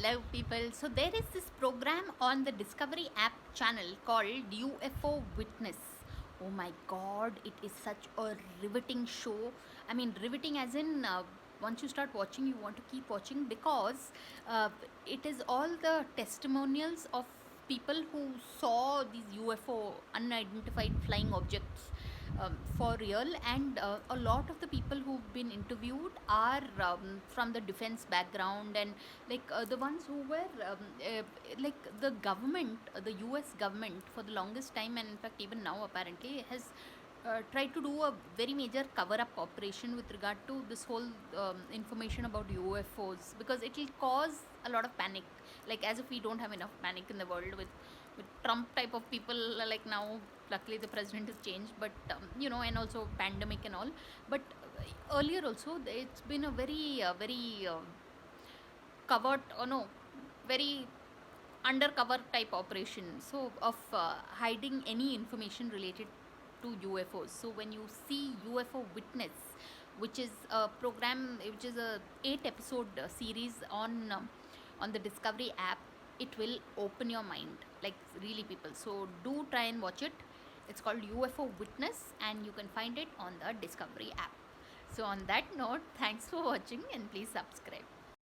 Hello, people. So, there is this program on the Discovery app channel called UFO Witness. Oh my god, it is such a riveting show. I mean, riveting as in once you start watching, you want to keep watching because it is all the testimonials of people who saw these UFO unidentified flying objects for real, and a lot of the people who've been interviewed are from the defense background, and the ones who were like the government, the US government for the longest time, and in fact even now apparently has tried to do a very major cover up operation with regard to this whole information about UFOs, because it will cause a lot of panic, like as if we don't have enough panic in the world with Trump type of people. Like now, luckily the president has changed, but and also pandemic and all. But earlier also, it's been a very covered, or no, very undercover type operation, so of hiding any information related to UFOs. So when you see UFO Witness, which is a program, which is a 8 episode series on the Discovery app, it will open your mind, like really, people. So do try and watch it. It's called UFO Witness, and you can find it on the Discovery app. So on that note, thanks for watching, and please subscribe.